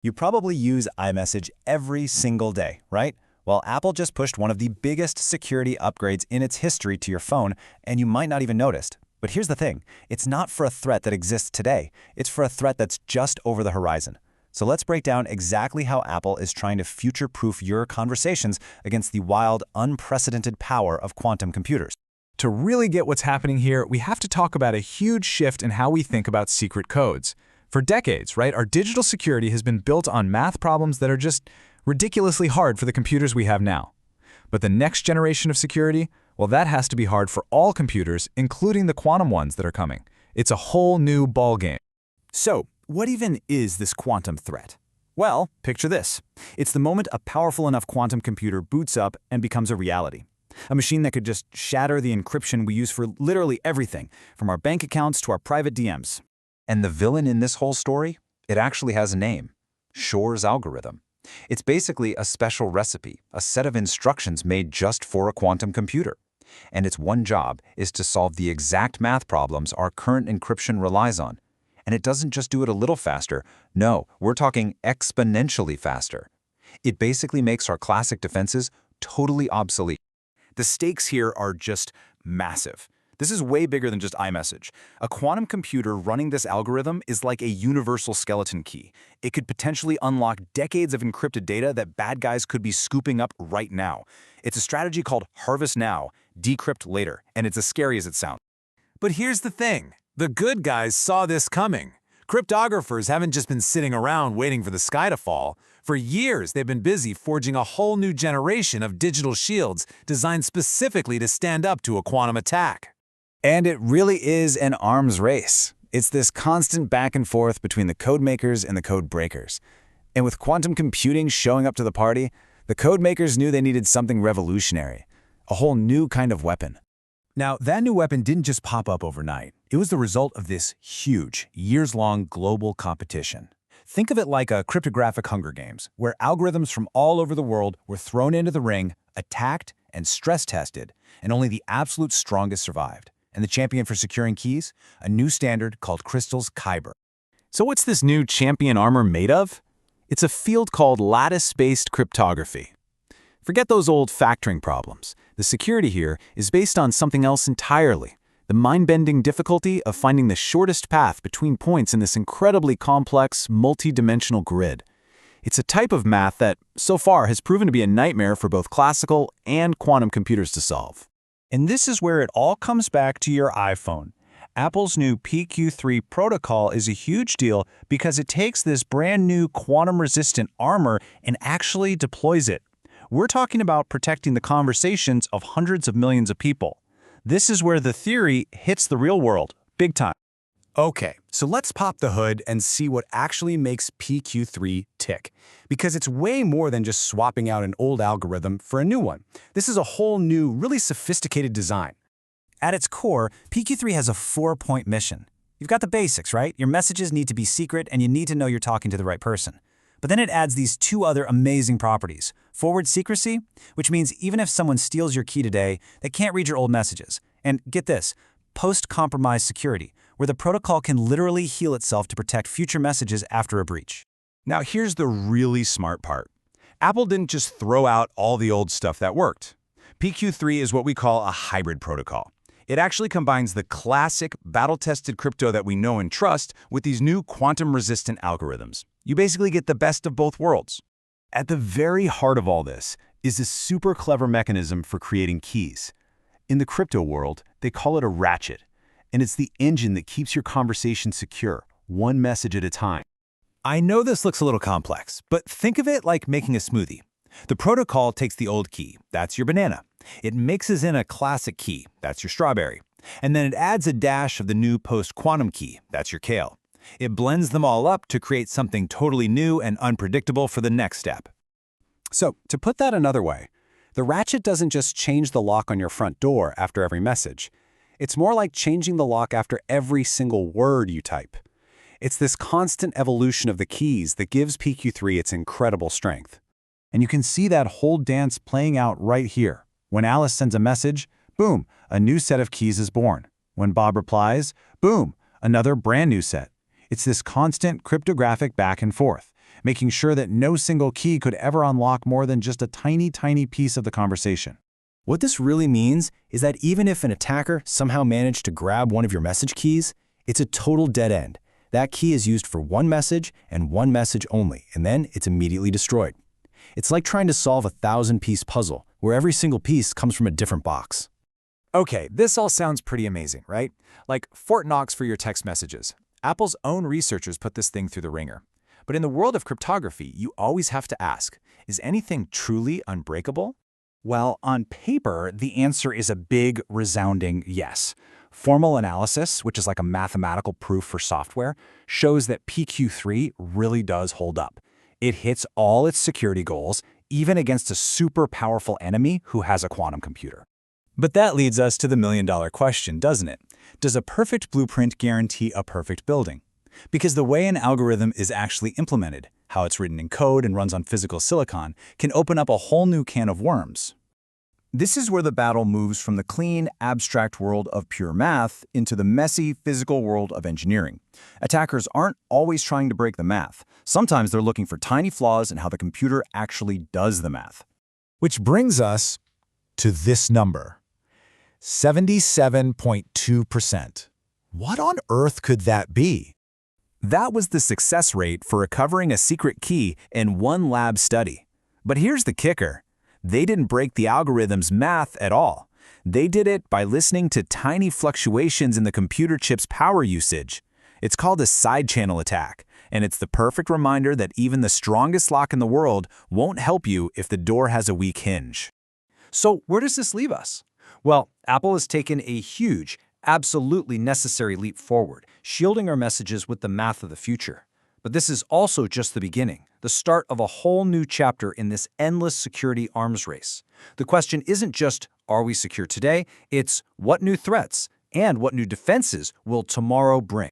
You probably use iMessage every single day, right? Well, Apple just pushed one of the biggest security upgrades in its history to your phone, and you might not even noticed. But here's the thing, it's not for a threat that exists today, it's for a threat that's just over the horizon. So let's break down exactly how Apple is trying to future-proof your conversations against the wild, unprecedented power of quantum computers. To really get what's happening here, we have to talk about a huge shift in how we think about secret codes. For decades, right, our digital security has been built on math problems that are just ridiculously hard for the computers we have now. But the next generation of security, well, that has to be hard for all computers, including the quantum ones that are coming. It's a whole new ballgame. So, what even is this quantum threat? Well, picture this. It's the moment a powerful enough quantum computer boots up and becomes a reality. A machine that could just shatter the encryption we use for literally everything, from our bank accounts to our private DMs. And the villain in this whole story? It actually has a name. Shor's algorithm. It's basically a special recipe, a set of instructions made just for a quantum computer. And its one job is to solve the exact math problems our current encryption relies on. And it doesn't just do it a little faster. No, we're talking exponentially faster. It basically makes our classic defenses totally obsolete. The stakes here are just massive. This is way bigger than just iMessage. A quantum computer running this algorithm is like a universal skeleton key. It could potentially unlock decades of encrypted data that bad guys could be scooping up right now. It's a strategy called harvest now, decrypt later, and it's as scary as it sounds. But here's the thing. The good guys saw this coming. Cryptographers haven't just been sitting around waiting for the sky to fall. For years, they've been busy forging a whole new generation of digital shields designed specifically to stand up to a quantum attack. And it really is an arms race. It's this constant back and forth between the code makers and the code breakers. And with quantum computing showing up to the party, the code makers knew they needed something revolutionary, a whole new kind of weapon. Now, that new weapon didn't just pop up overnight. It was the result of this huge, years-long global competition. Think of it like a cryptographic Hunger Games, where algorithms from all over the world were thrown into the ring, attacked, and stress-tested, and only the absolute strongest survived. And the champion for securing keys? A new standard called Crystal's Kyber. So what's this new champion armor made of? It's a field called lattice-based cryptography. Forget those old factoring problems. The security here is based on something else entirely. The mind-bending difficulty of finding the shortest path between points in this incredibly complex, multi-dimensional grid. It's a type of math that, so far, has proven to be a nightmare for both classical and quantum computers to solve. And this is where it all comes back to your iPhone. Apple's new PQ3 protocol is a huge deal because it takes this brand new quantum-resistant armor and actually deploys it. We're talking about protecting the conversations of hundreds of millions of people. This is where the theory hits the real world, big time. Okay, so let's pop the hood and see what actually makes PQ3 tick. Because it's way more than just swapping out an old algorithm for a new one. This is a whole new, really sophisticated design. At its core, PQ3 has a 4-point mission. You've got the basics, right? Your messages need to be secret and you need to know you're talking to the right person. But then it adds these two other amazing properties. Forward secrecy, which means even if someone steals your key today, they can't read your old messages. And get this, post-compromise security, where the protocol can literally heal itself to protect future messages after a breach. Now here's the really smart part. Apple didn't just throw out all the old stuff that worked. PQ3 is what we call a hybrid protocol. It actually combines the classic, battle-tested crypto that we know and trust with these new quantum-resistant algorithms. You basically get the best of both worlds. At the very heart of all this is a super clever mechanism for creating keys. In the crypto world, they call it a ratchet, and it's the engine that keeps your conversation secure, one message at a time. I know this looks a little complex, but think of it like making a smoothie. The protocol takes the old key, that's your banana. It mixes in a classic key, that's your strawberry. And then it adds a dash of the new post-quantum key, that's your kale. It blends them all up to create something totally new and unpredictable for the next step. So, to put that another way, the ratchet doesn't just change the lock on your front door after every message. It's more like changing the lock after every single word you type. It's this constant evolution of the keys that gives PQ3 its incredible strength. And you can see that whole dance playing out right here. When Alice sends a message, boom, a new set of keys is born. When Bob replies, boom, another brand new set. It's this constant cryptographic back and forth, making sure that no single key could ever unlock more than just a tiny, tiny piece of the conversation. What this really means is that even if an attacker somehow managed to grab one of your message keys, it's a total dead end. That key is used for one message and one message only, and then it's immediately destroyed. It's like trying to solve a 1,000-piece puzzle, where every single piece comes from a different box. Okay, this all sounds pretty amazing, right? Like Fort Knox for your text messages. Apple's own researchers put this thing through the ringer. But in the world of cryptography, you always have to ask, is anything truly unbreakable? Well, on paper, the answer is a big, resounding yes. Formal analysis, which is like a mathematical proof for software, shows that PQ3 really does hold up. It hits all its security goals, even against a super powerful enemy who has a quantum computer. But that leads us to the million-dollar question, doesn't it? Does a perfect blueprint guarantee a perfect building? Because the way an algorithm is actually implemented, how it's written in code and runs on physical silicon, can open up a whole new can of worms. This is where the battle moves from the clean, abstract world of pure math into the messy, physical world of engineering. Attackers aren't always trying to break the math. Sometimes they're looking for tiny flaws in how the computer actually does the math. Which brings us to this number, 77.2%. What on earth could that be? That was the success rate for recovering a secret key in one lab study. But here's the kicker. They didn't break the algorithm's math at all. They did it by listening to tiny fluctuations in the computer chip's power usage. It's called a side-channel attack, and it's the perfect reminder that even the strongest lock in the world won't help you if the door has a weak hinge. So where does this leave us? Well, Apple has taken a huge, absolutely necessary leap forward, shielding our messages with the math of the future. But this is also just the beginning, the start of a whole new chapter in this endless security arms race. The question isn't just, are we secure today? It's what new threats and what new defenses will tomorrow bring?